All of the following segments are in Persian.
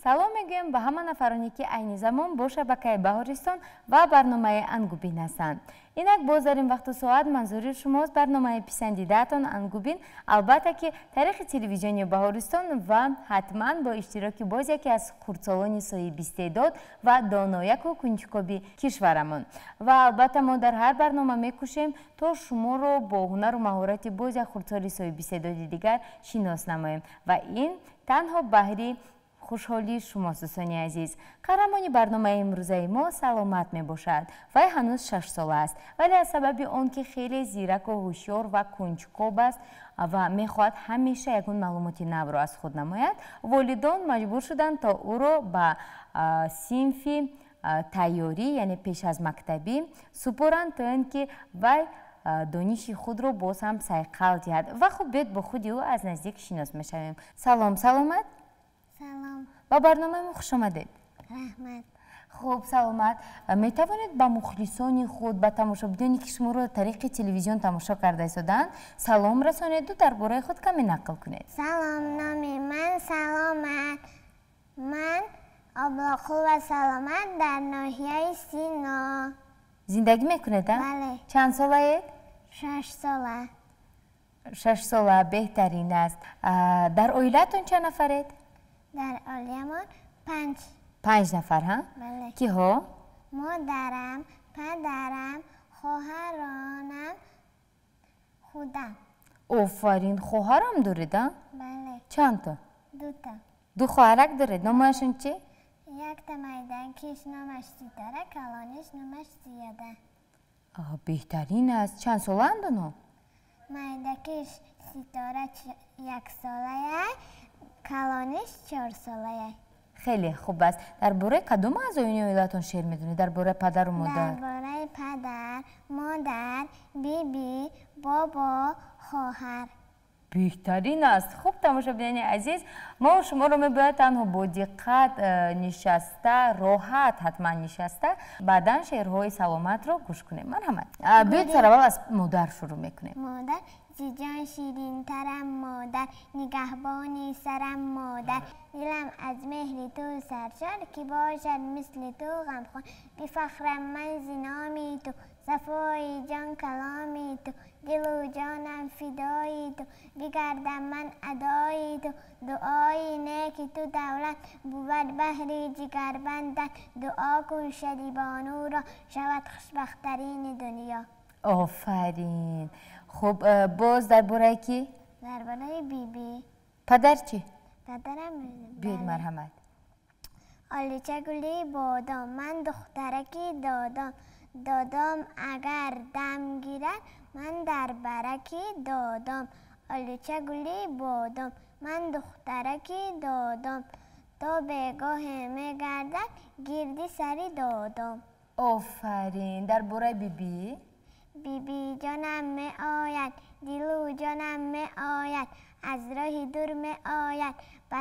салом мегӯям ба ҳама нафароне ки айни замон бо шабакаи Баҳористон ва барномаи Ангубин ҳастанд. Инак боз дар ин вақту соат манзури шумост барномаи писандидаатон Ангубин, албатта ки таърихи телевизиони Баҳористон ва ҳатман бо иштироки боз яке аз хурдсолони соҳибистеъдод ва донояку кунҷкови кишварамон. Ва албатта мо дар ҳар барнома мекӯшем то шуморо бо ҳунару маҳорати боз як хурдсоли соҳибистеъдоди дигар шинос намоем ва ин танҳо баҳри хушҳолии шумост дӯстони азиз. Қаҳрамони барномаи имрӯзаи мо Саломат мебошад. Вай ҳанӯз 6 сола аст, вале аз сабаби он ки хеле зираку ҳушёр ва кунҷкоб аст ва мехоҳад ҳамеша ягон маълумоти навро аз худ намояд, волидон маҷбур шуданд то ӯро ба синфи тайёрӣ, яъне пеш аз мактабӣ супоранд, то ин ки вай дониши худро боз ҳам сайқал диҳад. Ва хуб биёд бо худи ӯ аз наздик шинос мешавем. Салом, Саломат. Салом. ба барномаи мо хуш омадед. Раҳмат. хуб, Саломат, метавонед ба мухлисони худ, ба тамошобиноне ки шуморо тариқи телевизион тамошо карда истоданд, салом расонеду дар бораи худ каме нақл кунед. Салом, номи ман Саломат. Ман Облоқулова Саломат дар ноҳияи Сино. Зиндагӣ мекунед? Бале. Чанд солаед? 6 сола. 6 сола, беҳтарин аст. Дар оилаатон чанд нафаред? Дар оилаамон 5. 5 нафар, ҳа? Бале. Киҳо? Модарам, падарам, хоҳаронам, худам. Офарин, хоҳарам доред, а? Бале. Чанд та? 2 та. 2 хоҳарак доред. Номашон чи? Якта майдакиш номаш Ситора, калониш номаш Зиёда. Беҳтарин аст. Чанд солаанд оно? Майдакиш Ситора 1 солая, калониш 4 солая. хеле хуб аст. Дар бораи кадом аъзоини оилаатон шеър медонед? Дар бораи падару модар? Дар бораи падар, модар, биби, бобо, хоҳар. беҳтарин аст. хуб, тамошобинони азиз, мо шуморо мебояд танҳо бо диққат нишаста, роҳат ҳатман нишаста баъдан шеърҳои Саломатро гӯш кунем. марҳамат. биёд сараввал аз модар шурӯъ мекунем. модар ҷиҷон ширинтарам модар, нигаҳбони сарам модар, дилам аз меҳри ту саршор, ки бошад мисли ту ғамхон, бифахрам ман зи номи ту, сафои ҷон каломи ту, дилу ҷонам фидои ту, бигардам ман адои ту, дуои неки ту давлат буд баҳри ҷигарбандат, дуо кун шадибонуро шавад хушбахтарини дунё. офарин. хуб, боз дар бораи кӣ? Дар бораи биби. падар чӣ? Падарам биёд, марҳамат. олича гули бодом, ман духтараки додом, додом агар дам гирад, ман дар бараки додом, олича гули бодом, ман духтараки додом, то бегоҳе мегардад гирди сари додом. офарин. дар бораи биби? биби ҷонам меояд, дилу ҷонам меояд, аз роҳи дур меояд, ба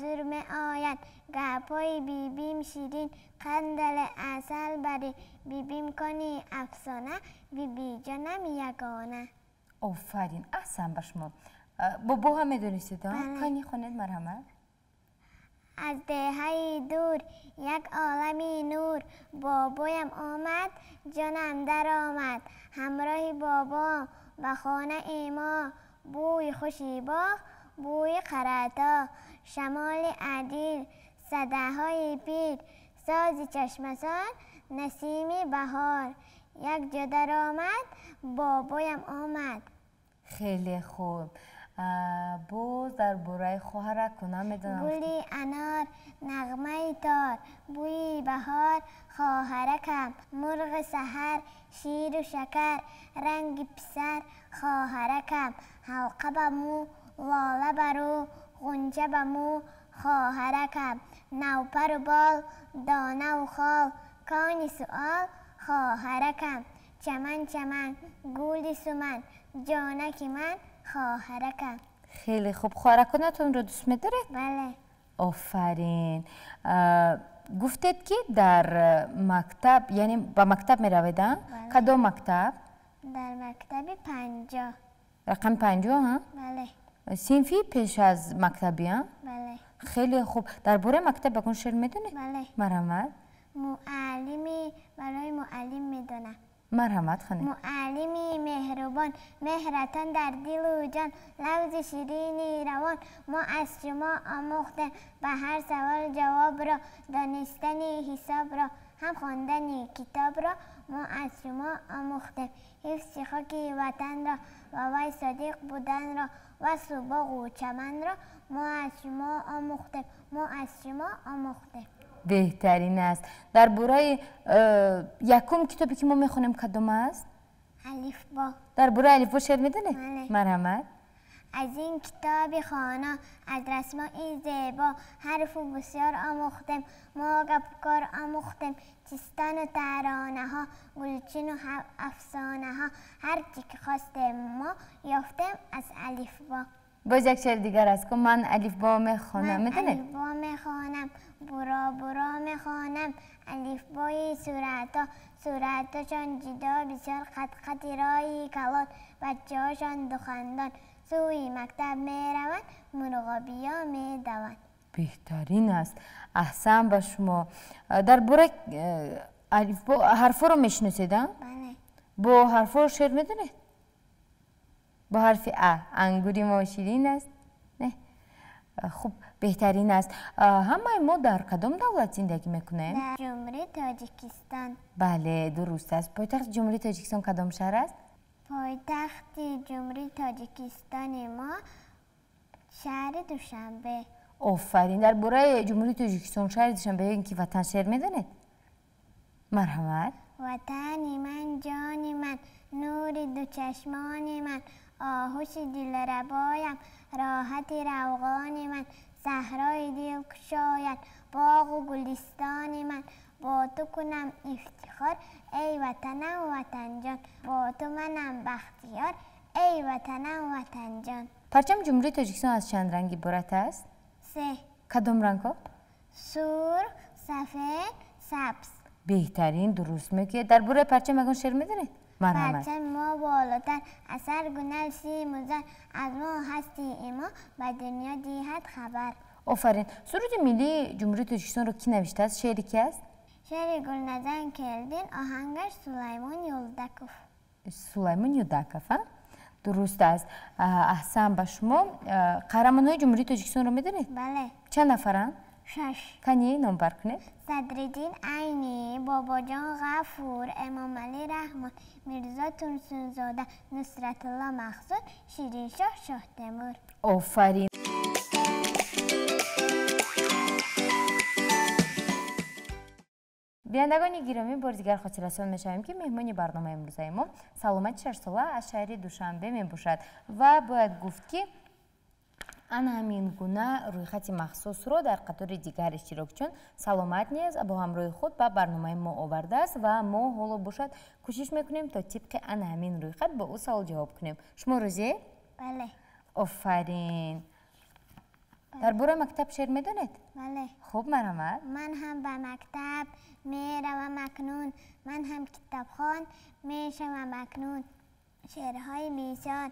зур меояд, гапҳои бибим ширин, қандали асал барӣ, бибим кони афсона, биби ҷонам ягона. офарин, аҳсан ба шумо. бобо ҳам медонистед? кани хонед, марҳамат. аз деҳаи дур як олами нур, бобоям омад, ҷонам даромад, ҳамроҳи бобом ба хонаи мо, бӯи хуши боғ, бӯи қарато, шамоли адил, садаҳои пир, сози чашмасор, насими баҳор, як ҷо даромад, бобоям омад. хеле хуб. боз дар бораи хоҳаракона медонам. гули анор, нағмаи тор, бӯи баҳор, хоҳаракам, мурғи саҳар, ширу шакар, ранги писар, хоҳаракам, ҳалқа ба мӯ, лола ба рӯ, ғунҷа ба мӯ, хоҳаракам, навпару бол, донаву хол, кони суол, хоҳаракам, чаман чаман, гули суман, ҷонаки ман, хоҳаракам. хеле хуб. хоҳараконатонро дӯст медоред? бале. офарин. гуфтед ки дар мактаб, яъне ба мактаб меравед? кадом мактаб? дар мактаби 50. рақами 50? бале. синфи пеш аз мактаби? бале. خیلی خوب. درباره مکتب بگون شعر میدونی؟ بله. مرحمت. معلمی برای معلم میدونم. مرحمت خانم. معلمی مهربان، مهرتان در دل و جان، لفظ شیرینی روان. ما از شما آموختیم به هر سوال جواب را، دانستن حساب را، هم خواندن کتاب را. ما از شما آموختیم حفظ خاک وطن را، و وی صادق بودن را، و باغ و چمن را. ما از شما آموختیم، ما از شما آموختیم. بهترین است. درباره یکم کتابی که ما میخونیم کدوم است؟ الفبا. درباره الفبا شعر میدونی؟ بله. مرحمت. از این کتاب خوانا، از رسمای زیبا، حرف بسیار آموختیم. ما گپکار آموختیم، چیستان و ترانه ها، گلچین و افسانه ها. هر چی که خواستیم ما یافتیم از الفبا. باز یک شعر دیگر است که من الفبا میخوانم. من میدونی؟ الفبا میخوانم، برا برا میخوانم. الفبای صورتا، صورتاشان جدا بسیار، خط خطی رای کلان. بچه هاشان دو خندان، سوی مکتب میروند، مرغابیا میدوند. بهترین است. احسن به شما. درباره الفبا حرفا رو میشناسید؟ بله. با حرفا شعر میدونید؟ با حرف انگوری ما شیرین است؟ نه؟ خوب، بهترین است. همه ما در کدام دولت زندگی میکنیم؟ در جمهوری تاجیکستان. بله درست است. پایتخت جمهوری تاجیکستان کدام شهر است؟ پایتخت جمهوری تاجیکستان ما شهر دوشنبه. آفرین. درباره جمهوری تاجیکستان شهر دوشنبه اینکه وطن شعر میدونید؟ مرحمت. وطنی من، جانی من، نور دو چشمانی من، آهوش دلربایم، راحت روغانی من، صحرای دل کشاید، باغ و گلستانی من. با تو کنم افتخار ای وطنم وطن جان، با تو منم بختیار ای وطنم وطن جان. پرچم جمهوری تاجیکستان از چند رنگی عبارت است؟ 3. کدام رنگ ها؟ سرخ، سفید، سبز. بهترین. درست میگه. درباره پرچم اگه شعر میدونید؟ مرحمت. پرچم ما بالاتر، اثر گنل سیم و زر، از ما هستی ما به دنیا دیهد خبر. آفرین. سرود ملی جمهوری تاجیکستان رو کی نوشته است؟ شعری کی است؟ شعر گلنازن کلدین، آهنگش سلیمان یلدکوف. سلیمان یلدکوف. درست است. احسن به شما. قهرمانای جمهوری تاجیکستان رو میدونید؟ بله. چند نفرن؟ 6. کنی نام بر کنید؟ صدرالدین عینی، باباجان غفور، امام علی رحمان، میرزا تونسونزاده، نصرت الله مقصود، شیرین شاه، شاه تیمور. آفرین. بینندگان گرامی، بار دیگر خاطر رسان میشویم که مهمان برنامه امروزه ما سلامت 6 ساله از شهر دوشنبه می باشد و باید گفت که آن همین گونه رویخط مخصوص رو در قطار دیگر اشتراکچون سلامت نیز با همراه خود به برنامه ما آورده است و ما حالا باشد کوشش میکنیم تا طبق آن همین رویخط به او سوال جواب کنیم. شما روزی؟ بله. آفرین. درباره مکتب شعر میدونید؟ بله. خوب، مرحمت. من هم به مکتب میروم اکنون، من هم کتابخوان میشوم اکنون. شعرهای بسیار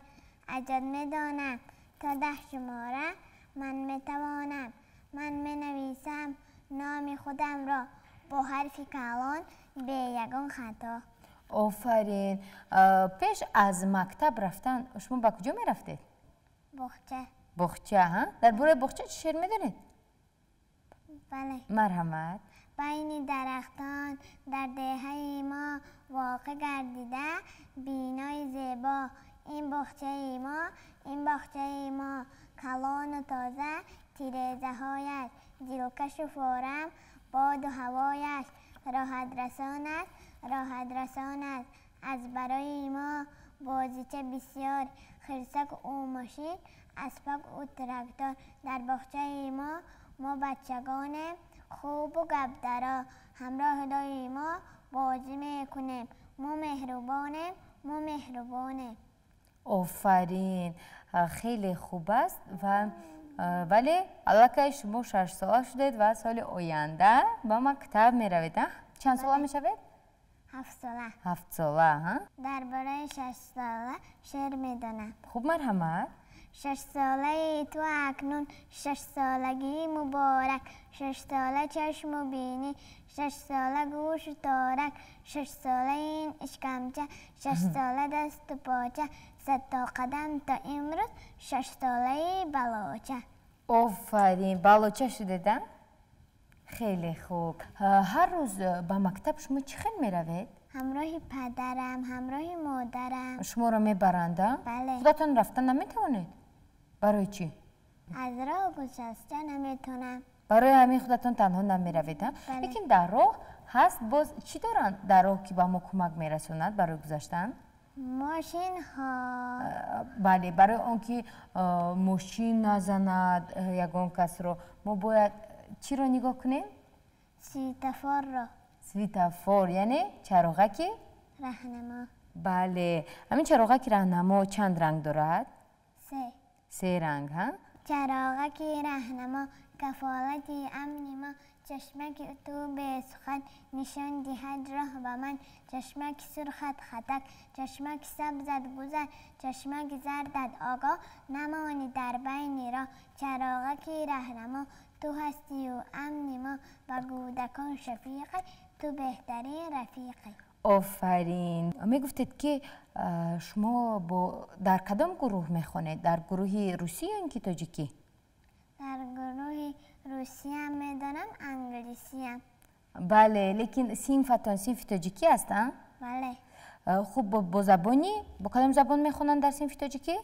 عجب میدانم، تا 10 شماره من میتوانم. من مینویسم نام خودم را با حرف کلان به یگان خطا. آفرین. پیش از مکتب رفتن شما به کجا میرفتید؟ بخچه. بخچه ها؟ درباره بخچه چه شعر میدونید؟ بله. مرحمت. بین درختان در دهه ما واقع گردیده بینای زیبا. این بخچه ما، این بخچه ما، کلان و تازه، تیرزه هایش دلکش و فارم، باد و هوایش راحت رسان است، راحت رسان است. از برای ما بازیچه بسیار، خرسک و ماشین، اسبک و تراکتور. در بخچه ما بچگان خوب و گبدرا، همراه دای ما بازی میکنیم. ما مهربانیم، ما مهربانیم. آفرین. خیلی خوب است و ولی البته شما 6 ساله شدید و سال آینده با مکتب می روید. چند ساله می شوید؟ 7 ساله. 7 ساله. درباره 6 ساله شعر میدانم. خوب، مرحمت. 6 ساله تو اکنون 6 سالگی مبارک 6 ساله چشم و بینی 6 ساله گوش و تارک 6 ساله این اشکمچه 6 ساله دست و پاچه 100 تا قدم تا امروز 6 ساله بلوچه. آفرین، بلوچه شدیدن؟ خیلی خوب. هر روز با مکتب شما چی خیلی میروید؟ همراه پدرم، همراه مادرم. شما را میبرند؟ بله. خودتان رفتن نمیتوانید؟ برای چی؟ از راه گذشته نمیتونم. برای همین خودتان تنها نمیروید؟ بله. لیکن در راه هست باز چی دارند در راه که با ما کمک میرسوند برای گذشتن؟ ماشین ها. بله، برای اون که ماشین نزند یگان کس رو ما باید چی رو نگاه کنیم؟ سویتفور را. سویتفور یعنی چراغک راهنما. بله، همین چراغک راهنما چند رنگ دارد؟ 3 رنگ ها؟ چراغک راهنما کفالت امن ما چشمک تو به سخن نشان دهد راه به من چشمک سرخت خطک چشمک سبزد گذر چشمک زردد آگاه نمانی در بین را چراغک راهنما تو هستی و امن ما و کودکان شفیقی تو بهترین رفیقی. آفرین. میگفتید که شما در کدام گروه میخوانید؟ در گروه روسی یا اینکه تاجیکی؟ در گروه روسی هم میدانم، انگلیسی هم. بله، لیکن صنفتان صنف تاجیکی هست؟ بله. خوب با زبانی؟ با کدام زبان میخونن در صنف تاجیکی؟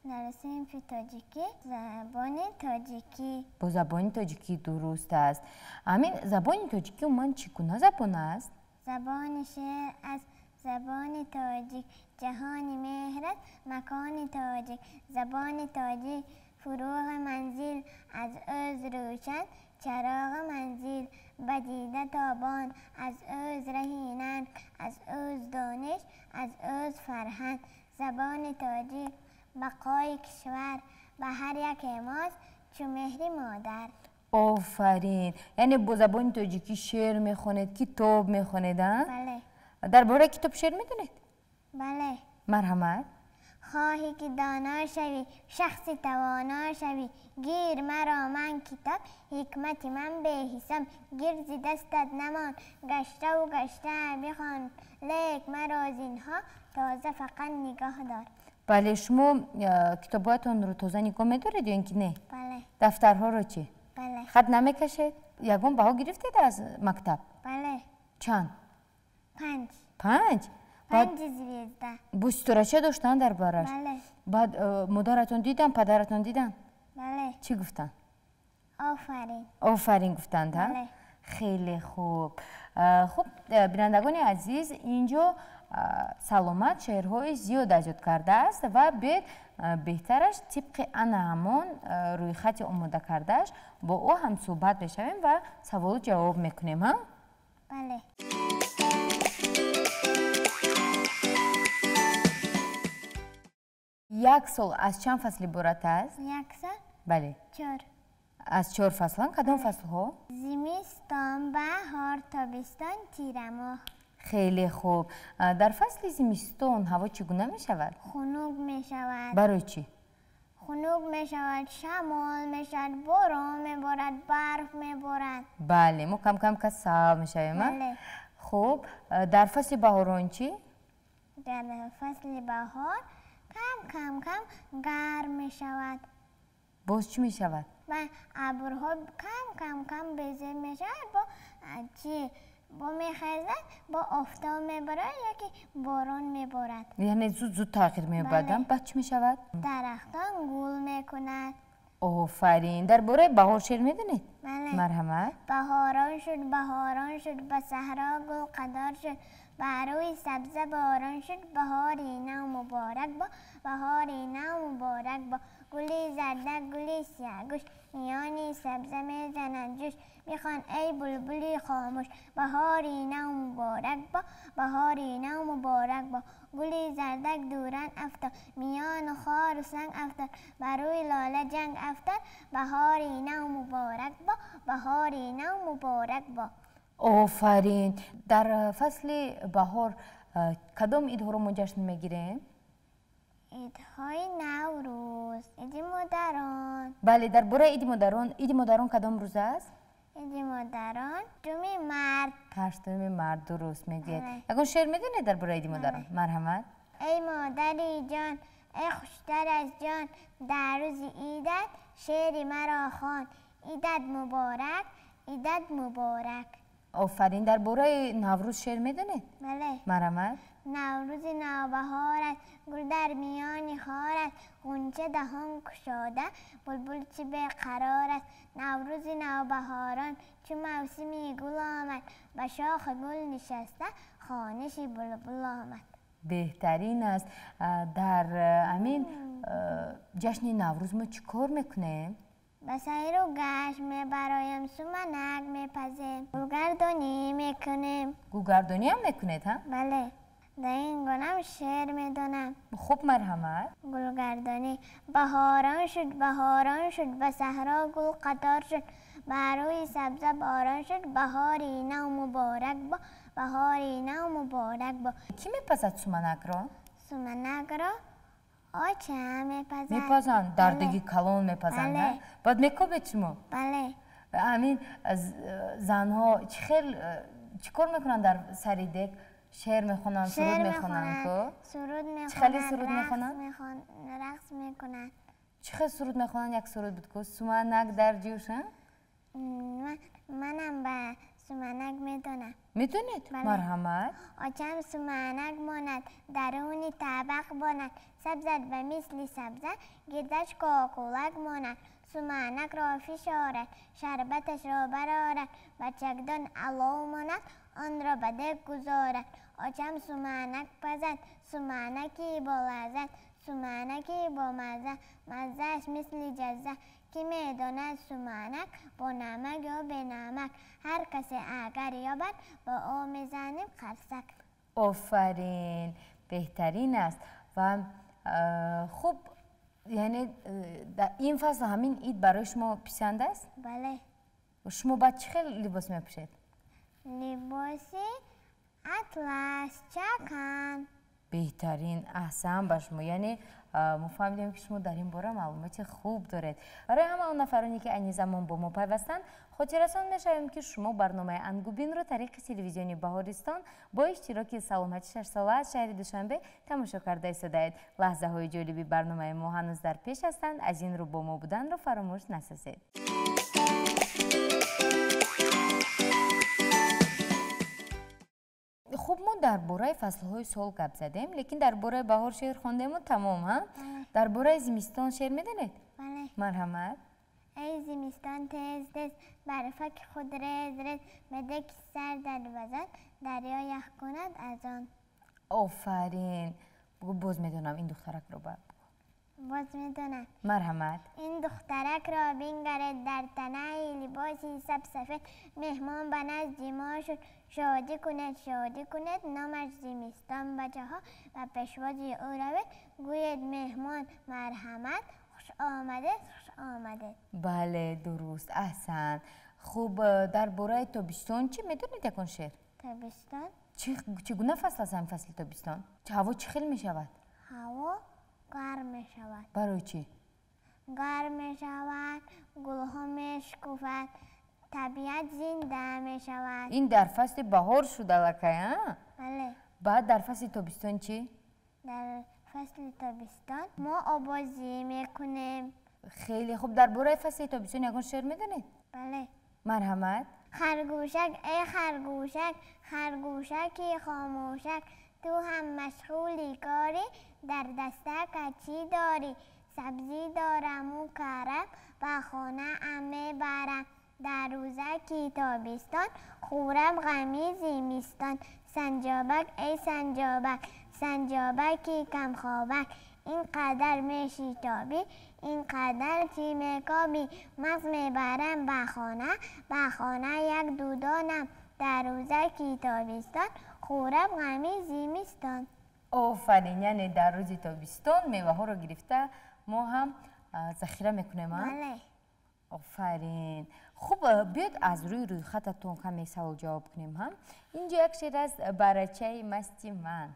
در صنف تاجیکی زبان تاجیکی. با زبان تاجیکی درست است. همین زبان تاجیکی من چگونه زبان است؟ زبان شعر از زبان تاجیک جهان مهرت مکان تاجیک زبان تاجیک فروغ منزل از اوز روشن چراغ منزل بدیده تابان از اوز رهینن از اوز دانش از اوز فرهنگ زبان تاجیک بقای کشور به هر یک ماست چو مهری مادر. آفرین. یعنی با زبان تاجیکی شعر میخونید، کتاب میخونید؟ بله. درباره کتاب شعر میدونید؟ بله. مرحمت. خواهی که دانا شوی شخصی توانا شوی گیر مرا من کتاب حکمت من به حساب گیر زی دستت نمان گشته و گشته بخوان لیک مرا زینها تازه فقط نگاه دار. بله، شما کتاباتون رو تازه نگاه میدارید یا اینکه نه؟ بله. دفترها رو چی؟ بله. خط نمیکشید؟ یگان بها گرفتید از مکتب؟ بله. چند؟ 5. 5؟ 5 زویزده. بوستورچه داشتن در بارش؟ بله. بعد مادرتون دیدن، پدرتون دیدن؟ بله. چی گفتن؟ آفرین. آفرین گفتند؟ بله. خیلی خوب. خب بینندگان عزیز، اینجا سلامت شعرهای زیاد ایجاد کرده است و بهترش طبق انا همان روی خط آماده کردهش با او هم صحبت بشویم و سوال جواب میکنیم. ها؟ بله. یک سال از چند فصل عبارت است؟ 1 سال. بله. 4. از 4 فصل. کدام فصل ها؟ زمستان، بهار، تابستان، تیر ماه. خیلی خوب. در فصل زمستان هوا چگونه می شود؟ خنک می شود. برای چی؟ خنک می شود، شمال می شود، باران می بارد، برف می بارد. بله، ما کم کم که سال می شویم. بله. خوب. در فصل بهاران چی؟ در فصل بهار کم گرم می شود. باز چی می شود؟ و ابرها کم بزرگ می شود با میخزد با آفتاب میبارد یا که باران میبارد. یعنی زود تغییر میبادم. بعد چی میشود؟ درختان گل میکند. آفرین. درباره بهار شعر میدونید؟ بله. مرحمت. بهاران شد به صحرا گل قدار شد بروی سبزه باران شد بهاری نو مبارک با بهاری نو مبارک با گلی زردک گلی سیاه‌گوش میانی سبزه میزنند جوش میخوان ای بلبلی خاموش بهاری نو مبارک با بهاری نو مبارک با گلی زردک دوران افتاد میان خار و سنگ افتاد بروی لاله جنگ افتاد بهاری نو مبارک با بهاری نو مبارک با. آفرین. در فصل بهار کدام عیدها رو ما جشن میگیریم؟ عیدهای نوروز، عید مادران. بله، درباره عید مادران کدام روز است؟ عید مادران دوم مرد. هشتم مرد، درست میگید. یکون شعر میدونید درباره عید مادران؟ مرحمت. ای مادری جان، ای خوشتر از جان، در روز عیدت شعری مرا خوان. عیدت مبارک، عیدت مبارک. آفرین. درباره نوروز شعر میدونید؟ بله. مرحمت. نوروز نوبهار است، گل در میان خار است، غنچه دهان گشاده، بلبل چه به قرار است. نوروز نوبهاران چو موسمی گل آمد، به شاخ گل نشسته خوانشی بلبل آمد. بهترین است. در همین جشن نوروز ما چی کار میکنیم؟ به سیر و گشت برایم سومنک میپزیم، گلگردانی میکنیم. گلگردانی هم میکنید ها؟ بله. در این گونم شعر میدونم. خوب، مرحمت. گلگردانی بهاران شد، بهاران شد، به صحرا گل قطار شد، بر روی سبزه باران شد، بهاری نو مبارک با، بهاری نو مبارک با. کی میپزد سومنک را؟ سومنک را آچه هم میپزد. میپزن؟ دردگی کلان میپزن؟ بله. باید میکوبید شما؟ بله. همین زنها چی کار میکنن در سری دک؟ شعر میخونن، سرود میخونن که؟ سرود میخونن. چه خیلی سرود میخونن؟ رقص میکنن. چه خیلی سرود میخونن؟ یک سرود بود که سومنک در جوش ها؟ منم به سومنک میدونم. میدونید؟ بله. مرحمت. آچم سومنک ماند، درونی طبق باند، سبزد و مثل سبزه گردش کاکولک ماند. سومنک را فشارد، شربتش را برارد، بچکدان علو ماند، آن را به دک گذارد. آچم سومنک پزد، سومنکی با لذت، سومنکی با مزه، مزهش مثل جزه. کی میداند سومنک با نمک یا به نمک، هر کسی اگر یابد با او میزنیم قرصک. آفرین. بهترین است. و خوب، یعنی در این فصل همین عید برای شما پسند است؟ بله. و شما باید چه خیلی لباس میپوشید؟ لباسی اطلس چکن. بهترین. احسن به شما. یعنی ما فهمیدیم که شما در این باره معلومات خوب دارید. برای همه اون نفرانی که این زمان با ما پیوستند خاطررسان میشویم که شما برنامه انگوبین رو طریق تلویزیونی بهارستان با اشتراک سلامت 6 ساله از شهر دوشنبه تماشا کرده ایستادید. لحظه های جالبی برنامه ما هنوز در پیش هستند. از این رو با ما بودن رو فراموش نسازید. خوب، ما درباره فصل‌های سال گپ زدیم، لیکن درباره بهار شعر خوندیم و تمام ها؟ درباره زمستان شعر میدونید؟ بله. مرحمت. ای زمستان تیز تیز، برفک خود ریز ریز، بده که سر در وزن، دریا یخ کند از آن. آفرین. باز میدونم این دخترک رو باید باز میدونم. مرحمت. این دخترک را بینگرد در تنه لباسی سبسفید، مهمان به نزد ما شد، شادی کند شادی کند، نامش زمستان بچه ها و پیشوازی او روید، گوید مهمان مرحمت، خوش آمده خوش آمده. بله، درست. احسن. خوب، درباره تابستان چی میدونید یکون شعر؟ تابستان؟ چگونه فصل است این فصل تابستان؟ هوا چه خیلی میشود؟ هوا گرم می شود. برای چی؟ گرم می شود، گلها می شکفد، طبیعت زنده می شود. این در فصل بهار شده لکه ها؟ بله. بعد در فصل تابستان چی؟ در فصل تابستان ما آبازی می کنیم. خیلی خوب. درباره فصل تابستان یکون شعر میدونید؟ بله. مرحمت. خرگوشک ای خرگوشک، خرگوشکی خاموشک، تو هم مشغولی کاری، در دستک چی داری؟ سبزی دارم و کرم، با خانه امه برم، در روزکی تابستان، خورم غمی زمستان. سنجابک ای سنجابک، سنجابکی کم خوابک، این قدر میشی تابی، این قدر چی میکابی، مغز میبرم به خانه یک دودانم، در روزکی تابستان، خورم غمی زمستان. آفرین. یعنی در روز تابستان میوه ها رو گرفته ما هم ذخیره میکنیم. بله. آفرین. خوب، بیاد از روی خطتون کمی سوال جواب کنیم هم. اینجا یک شعر از برچه مستی من.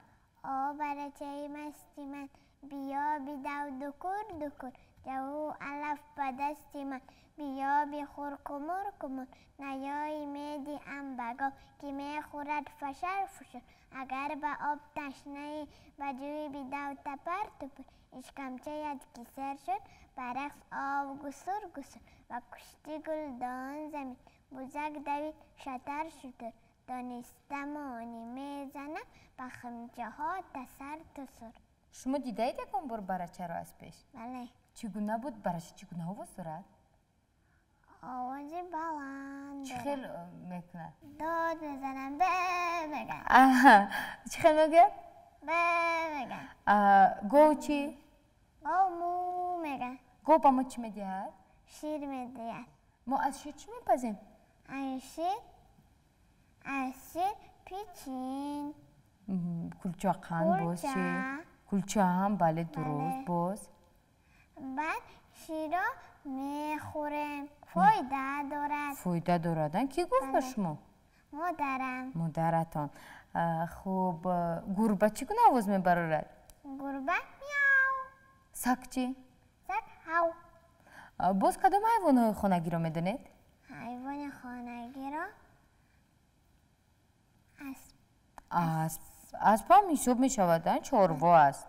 برچه مستی من، بیا بیدو دکور دکور جو علف به دست من بیا بخور کمر کمر نیای میدی ام بگو که میخورد فشر فشر اگر به آب تشنه به جوی بیدو تپر تپر اشکمچه ید که سر شد برقص آب گسر گسر و کشتی گل دان زمین بزرگ دوید شتر شتر دانستمانی میزنم به خمچه ها تسر تسر. شما دیدید یکم بار برچه را از پیش؟ بله. چگونه بود برچه چگونه آواز دارد؟ آوازی بلند چه خیلی میکنه؟ داد میزنم به بگم. چه خیلی میگه؟ به بگم. گو چی؟ گو مو میگه. گو با ما چی میدهد؟ شیر میدهد. ما از شیر چی میپزیم؟ از شیر پیچین. کلچه قند باز چی؟ کلچه هم بله درست باز. بعد شیرا میخوریم. فایده دارد. فایده دارد. کی گفت به شما؟ مادرم. مادرتان. خب گربه چی کنه آواز میبرارد؟ گربه میاو. سگ چی؟ سگ هاو. باز کدام حیوانات خانگی را میدونید؟ حیوان خانگی را اسب هم حساب میشود. چاروا است.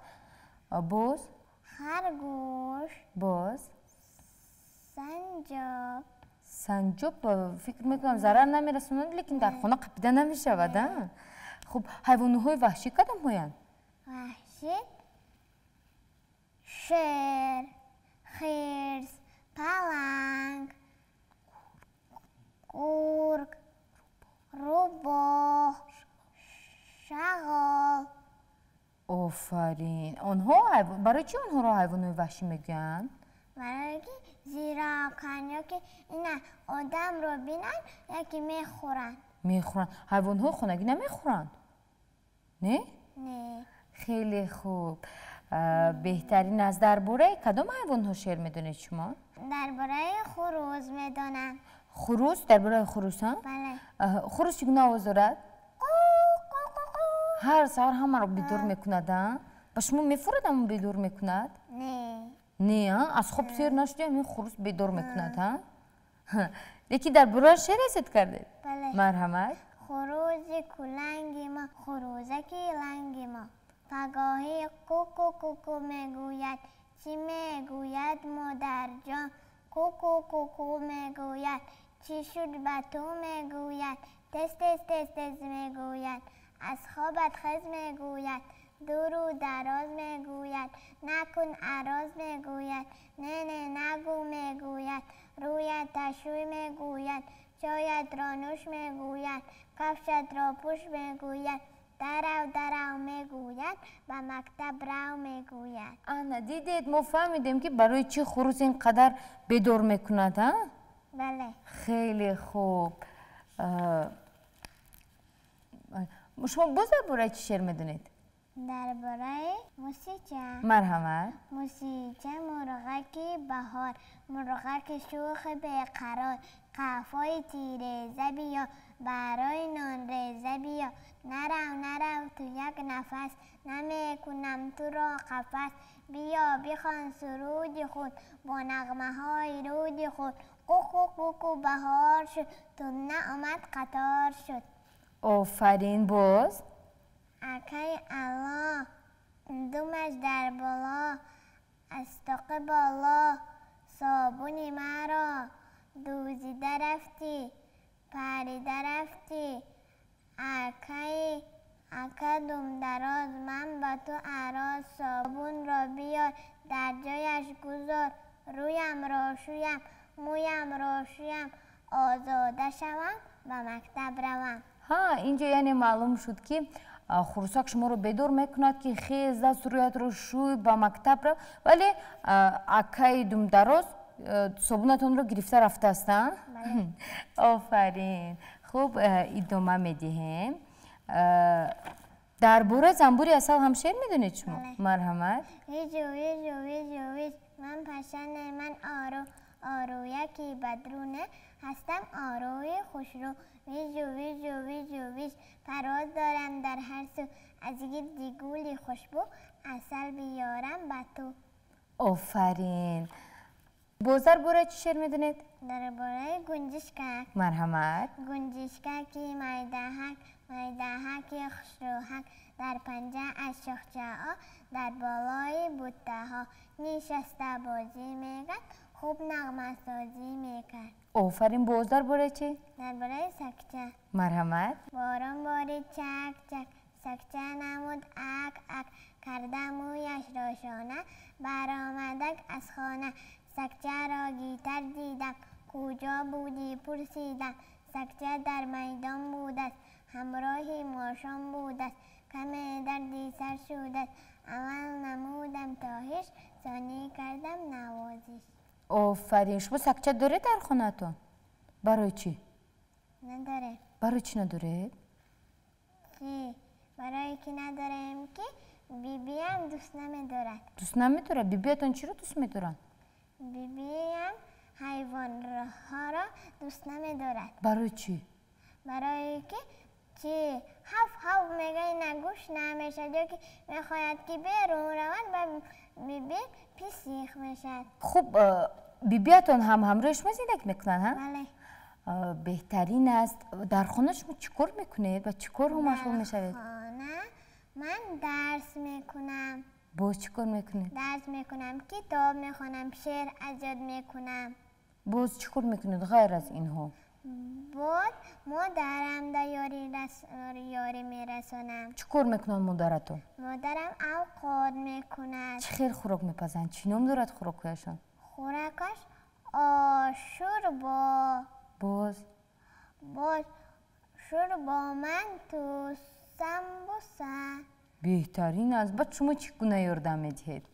باز؟ خرگوش. باز؟ سنجاب. سنجاب فکر میکنم ضرر نمیرسونند لیکن در خانه قپیده نمیشود. خب حیوانات وحشی کدام هایند؟ وحشی شیر، خرس، پلنگ، گرگ، روباه، شغال. آفرین. برای چی آنها را حیوانات وحشی میگن؟ برای که زیرکن یا که اینا آدم رو بینن یکی میخورن. میخورن. حیوانات خانگی نمیخورن؟ نه؟ نه. خیلی خوب. بهترین از درباره کدام حیوانات شعر میدونید شما؟ درباره خروس میدونم. خروس؟ درباره خروس هم؟ بله. خروس چگونه آواز دارد؟ هر سهار همه را بیدار میکند. با شما میفورد همون بیدار میکند؟ نه. نه از خوب سیر نشده همین خروس بیدار میکند. یکی درباره شعر ازت کرده؟ بله. مرحمت. خروزی کلنگی ما خروزکی لنگی ما پگاهی کوکو کوکو میگوید چی میگوید مادر جان کوکو کوکو میگوید چی شد به تو میگوید تست تست تست تست میگوید از خوابت خز میگوید دور و دراز میگوید نکن اراز میگوید نه نه نگو میگوید رویت تشوی میگوید چایت را نوش میگوید کفشت را پوش میگوید درو میگوید و مکتب رو میگوید. آنا دیدید ما فهمیدیم که برای چی خروس اینقدر بیدار میکند. بله. خیلی خوب. شما باز درباره چی شعر میدونید؟ درباره موسیقی. مرحمت. موسیقی مرغکی بهار مرغک شوخ بیقرار قفای تیره زبیا برای نان ریزه بیا نرو تو یک نفس نمیکنم تو را قفس بیا بخوان سرود خود با نغمه های رود خود قوقو قوقو بهار شد تو نه آمد قطار شد. آفرین. باز؟ اکای الله دومش در بالا استاق بالا صابونی مرا دوزیده رفتی پریده رفتی اکا دوم دراز من با تو اراز صابون را بیار در جایش گذار رویم را شویم مویم را شویم آزاده شوم و مکتب روم. اینجا یعنی معلوم شد که خروسک شما رو بیدار میکند که خیز دست رویت رو شوی با مکتب رو ولی اکای دوم دراز صابونتون رو گرفته رفته است. آفرین. خوب ادامه میدهیم. درباره زنبوری اصل هم شعر میدونید شما؟ مرحمت. ویجو ویجو ویجو ویج من پشنه من آرو آرویکی بدرونه هستم آروی خوشرو ویژو ویژو ویژو ویژ پرواز دارم در هر سو از گیردی گولی خوشبو عسل بیارم به تو. آفرین. بازار برای چی شعر میدونید؟ درباره گنجشکک. مرحمت. گنجشککی میدهکی خوشروحک در پنجه از شاخچه‌ها در بالای بوته‌ها نشسته بازی میکرد خوب نغمه سازی میکرد. آفرین. بازار برای چی؟ درباره سکچه. مرحمت. باران بارید چک چک سکچه نمود اک اک کرده مویش روشانه برآمدک از خانه سکچه را گیتر دیدم کجا بودی پرسیدم سکچه در میدان بود است همراهی ماشان بود است کمی دردی سر شده است عمل نمودم تا هیچ ثانی کردم نوازش. آفرین. شما سکچه داره در خونتون؟ برای چی؟ نداره. برای چی نداره؟ چی؟ برای که ندارم که بیبی هم دوست نمیدارد. دوست نمیداره؟ بیبیتون چی رو دوست میدارن؟ بیبی هم حیوان ها را دوست نمیدارد. برای چی؟ برای که چی؟ هف میگه نگوش نمیشه یا که میخواید که بیرون روان و بیبی پیسیخ میشد. خب بیبیتون هم همراهش زندگی میکنن ها؟ بله. بهترین است. در خانه شما چیکار میکنید و چیکار هم مشغول میشوید؟ در خانه من درس میکنم. باز چیکار میکنید؟ درس میکنم، کتاب میخونم، شعر ایجاد میکنم. باز چیکار میکنید غیر از اینها؟ باز مادرم در یاری میرسونم. چیکار میکنن مادرتون؟ مادرم اوقات میکند. چه خیر خوراک میپزن؟ چی نام دارد خوراکشون؟ خوراکش شوربا. باز شوربا من تو سمبوسه. بهترین است. بعد شما چگونه یاردم میدهید؟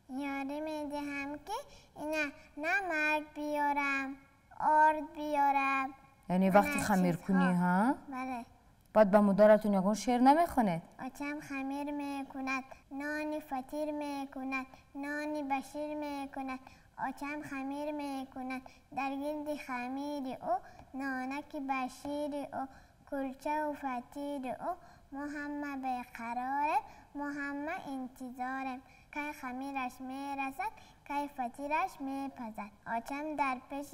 یاری میدهم که اینا نمک بیارم، آرد بیارم. یعنی وقتی خمیر کنی ها؟ بله. بعد به مادرتون یکون شعر نمیخونید؟ آچم خمیر میکند، نانی فطیر میکند، نانی بشیر میکند. آچم خمیر میکند در گرد خمیر او نانک بشیر او کلچه و فطیر او محمد بیقراره محمد انتظارم که خمیرش میرسد که فطیرش میپزد. آچم در پیش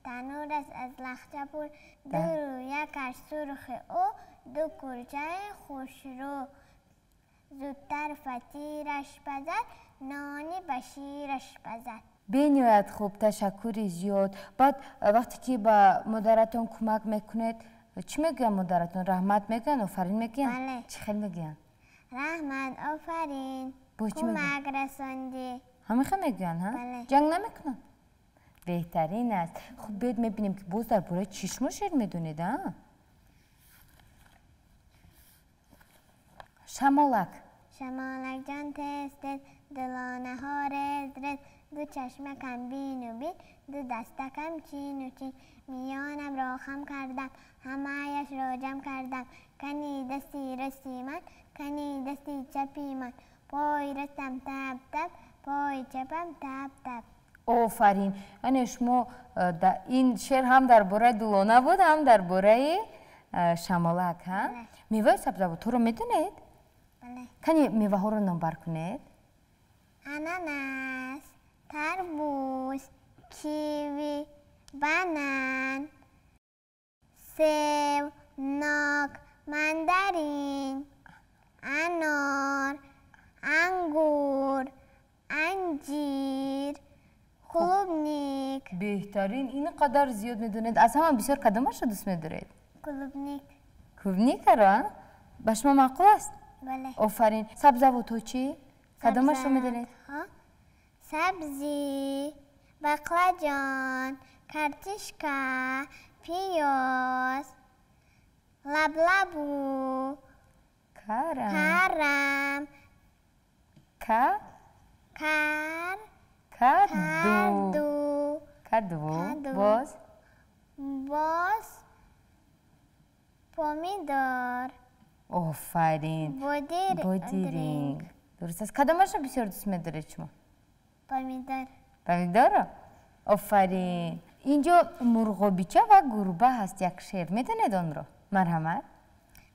تنور است از لخچه پر دو رویکش سرخ او دو کلچه خوشرو زودتر فطیرش پزد نانی بشیرش پزد. بنیاد خوب. تشکری زیاد. بعد وقتی که با مادرتون کمک میکنید چی میگن مادرتون؟ رحمت میگن؟ آفرین میگن؟ بله. چی خیلی میگن؟ رحمت آفرین کمک رساندی. همیشه میگن ها؟ بله. جنگ نمیکنن؟ بهترین است. خب بیاید میبینیم که باز در برای چشم شعر میدونید ها؟ شمالک. شمالک جان تست دلانه ها رز دو چشمکم بین و بین دو دستکم چین و چین میانم را خم کردم همه‌اش را جمع کردم کنی دستی رستی من کنی دستی چپی من پای رستم تب تب پای چپم تب تب. آفرین. یعنی شما این شعر هم درباره دلانه بود هم درباره شمالک ها؟ بله. میوه سبزیجات رو میدونید؟ بله. کنی میوه ها رو نمبر کنید؟ اناناس، تربوز، کیوی، بنان، سیب، ناک، مندرین، انار، انگور، انجیر، کلوبنیک. بهترین. این قدر زیاد میدونید. از همه بسیار کدامش رو دوست میدارید؟ کلوبنیک. کلوبنیک رو؟ به شما معقول است؟ بله. آفرین. سبزیجات چی؟ کدامش رو میدونید؟ سبزی، بقلاجان، کارتشکا، پیاز، لبلبو، کرم، کدو. باز پومیدور. آفرین. بودیرینگ. درست است. کدامش رو بسیار دوست میدارید شما؟ پومیدور. پومیدور رو؟ آفرین. اینجا مرغابیچه و گربه هست یک شعر میدونید آن رو؟ مرحمت.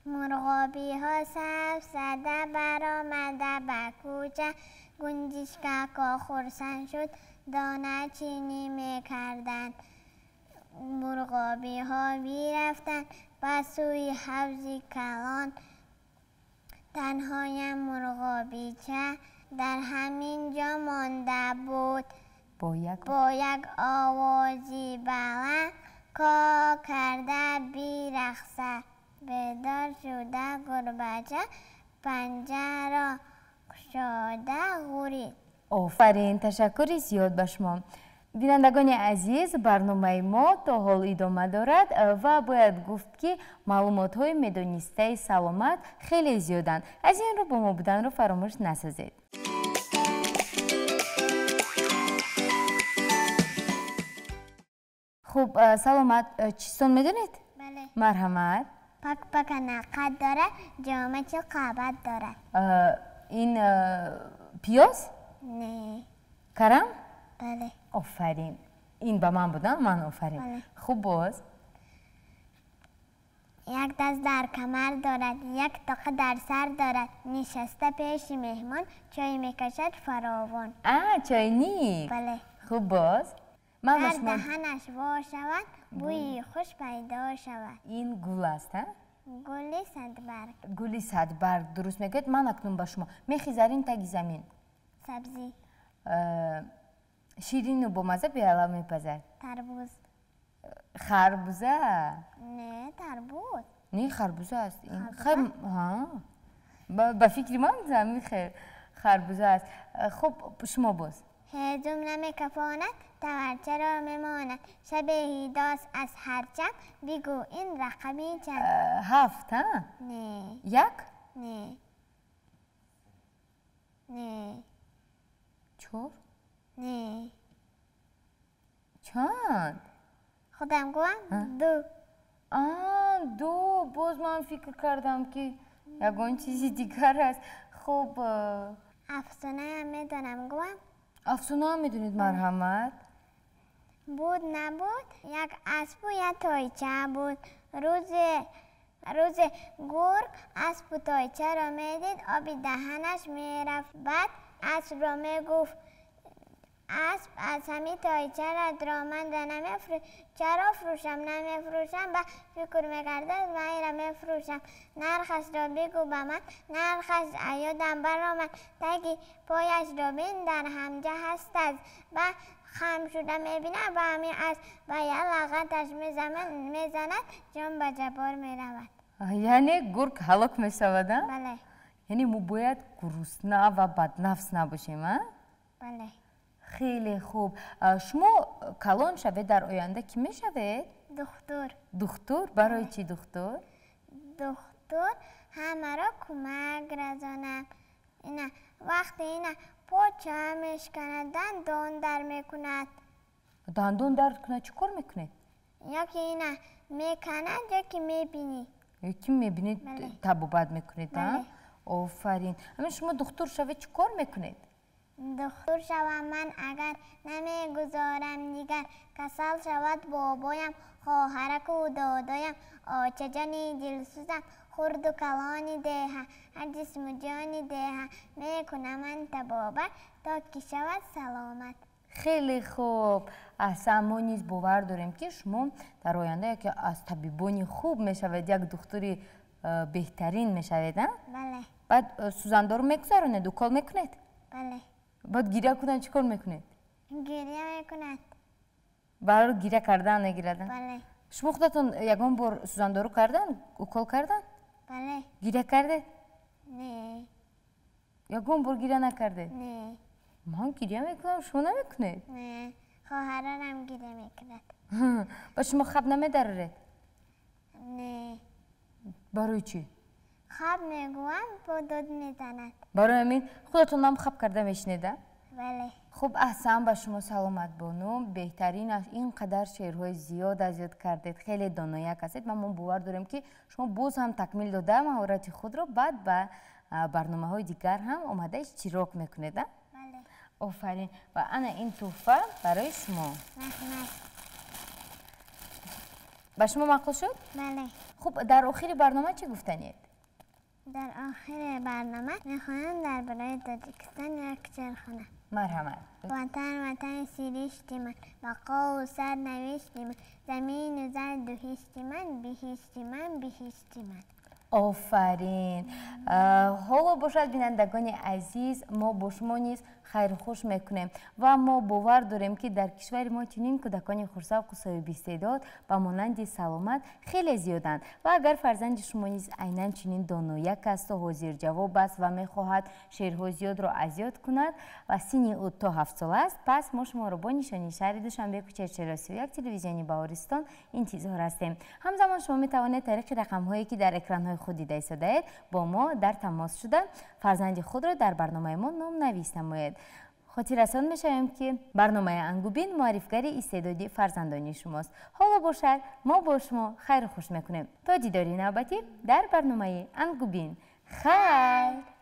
مرغابی ها صف زده برآمده به کوچه گنجشکک ها خرسند شد دانه چینی میکردند مرغابی ها میرفتند به سوی حوض کلان تنهایم مرغابیچه در همین جا مانده بود با یک آوازی بلند کا کرده بیرقصه بیدار شده گربه‌چه پنجه را گشاده غورید. آفرین، تشکری زیاد به شما. بینندگان عزیز، برنامه ما تا حال ادامه دارد و باید گفت که معلومات های میدانسته سلامت خیلی زیادند. از این رو با ما بودن رو فراموش نسازید. خب سلامت چیستون میدونید؟ بله. مرحمت. پک نقد دارد جامعه چه قبط دارد. این پیاز؟ نه. کرم؟ بله. آفرین. این به من بودن؟ من آفرین. بله. خوب باز. یک دست در کمر دارد یک تاقه در سر دارد نشسته پیش مهمان چای میکشد فراوان. چاینی. بله. خوب باز. در دهنش وا شود بوی خوش پیدا شود. این گل است ها؟ گل صدبرگ. گلی صدبرگ درست میگید. من اکنون با شما میخیزارین تگ زمین. سبزی. شیرین و با مزه بیالا میپزد. تربوز. خربوزه. نه تربوز. نه خربوزه است این. با فکری من زمین خربوزه است. خب شما باز. هیزم نمیکفاند تورچه را میماند شب هیداست از هر چپ بگو این رقمی چند؟ 7 ها؟ نه. 1؟ نه. نه. 4؟ نه. چند؟ خودم گویم 2. 2. باز من فکر کردم که یگان چیزی دیگر است. خب افسانه هم میدونم گویم. افسانه هم میدونید مرحمت؟ بود نبود یک اسب و یک تایچه بود روز گرگ اسب و تایچه را میدید آبی دهنش میرفت بعد اسب را میگفت اسب از همین تایچه را درآمده نمیفروشم چرا فروشم نمیفروشم و فکر میکرده من را میفروشم نرخش را بگو به من نرخش ایادم برآمد تگی پایش را بین در همجه هست است و خم شده میبینه و همین اسب و یه لغتش میزند جان به جبار میرود. یعنی گرگ هلاک میشود؟ بله. یعنی ما باید گرسنه و بدنفس نباشیم ها؟ بله. خیلی خوب. شما کلان شوید در آینده کی میشوید؟ دکتر. دکتر؟ برای چی دکتر؟ دکتر همه را کمک رسانم. اینا وقتی اینا پاچه میشکند دندان در میکند. دندان در کنه چی کار میکنید؟ یکی اینا میکند یکی میبینی. یکی میبینید تب و بد میکنید؟ بله. آفرین. اما شما دکتر شوید چی کار میکنید؟ دکتر شوم من اگر نمیگذارم دیگر کسل شود بابایم خواهرک و دادایم آچه جانی دلسوزم خرد و کلانی دیه هر جسم و جانی دیه میکنم من تبابر تا که شود سلامت. خیلی خوب. اصلا ما نیز باور داریم که شما در آینده که از طبیبانی خوب میشوید یک دکتری بهترین میشوید. بله. بعد سوزنده رو میگذارونید و کال میکنید؟ بله. بعد گیره کنن چی کار میکنید؟ گریه میکند. برای گیره کردن نگیردن؟ بله. شما خودتون یگان بار سوزنده رو کردن؟ کال کردن؟ بله. گیره کرده؟ نه. یگان بار گیره نکرده؟ نه. من گیره میکنم شما نمیکنید؟ نه. خواهرانم گیره میکند. با شما خواب نمیدارید؟ نه. برای چی؟ خواب میگویم با دود میزند. برای همین خودتون هم خواب کرده میشنیده؟ بله. خب احسن به شما سلامت بانو. بهترین از اینقدر شعرهای زیاد ازیاد کردید. خیلی دانایک هستید. ما باور داریم که شما باز هم تکمیل داده مهارت خود رو بعد به برنامه های دیگر هم آماده اشتراک میکنید. بله. آفرین و انا این تحفه برای شما. رحمت. به شما معقول شد؟ بله. خب در آخر برنامه چی گفتنید؟ در آخر برنامه میخوانم درباره تاجیکستان یک شعر خوانم. مرحمت. وطن سیرشتی من، بقا و سرنوشتی من، زمین زرد و هشتی من، بهشتی من، بهشتی من. آفرین. حالا باشد بینندگان عزیز، ما با شما نیز خیر و خوش میکنیم و ما باور داریم که در کشور ما چنین کودکان خرسوق و صاحب استعداد و مانند سلامت خیلی زیادند و اگر فرزند شما نیز عیناً چنین دانایک است و حاضر جواب است و میخواهد شعرهای زیاد را اذیت کند و سن او تا 7 سال است، پس ما شما را با نشانی شهر دوشنبه کوچه 41 تلویزیونی بهارستان انتظار هستیم. همزمان شما میتوانید طریق رقم هایی که در اکران های خود دیده ایستاده با ما در تماس شدن فرزند خود را در برنامه ما نام نویس نمایید. خاطر رسان میشویم که برنامه انگوبین معرفی‌گر استعدادی فرزندانی شماست. حالا باشد ما با شما خیر و خوش میکنیم تا دیداری نوبتی در برنامه انگوبین. خیر.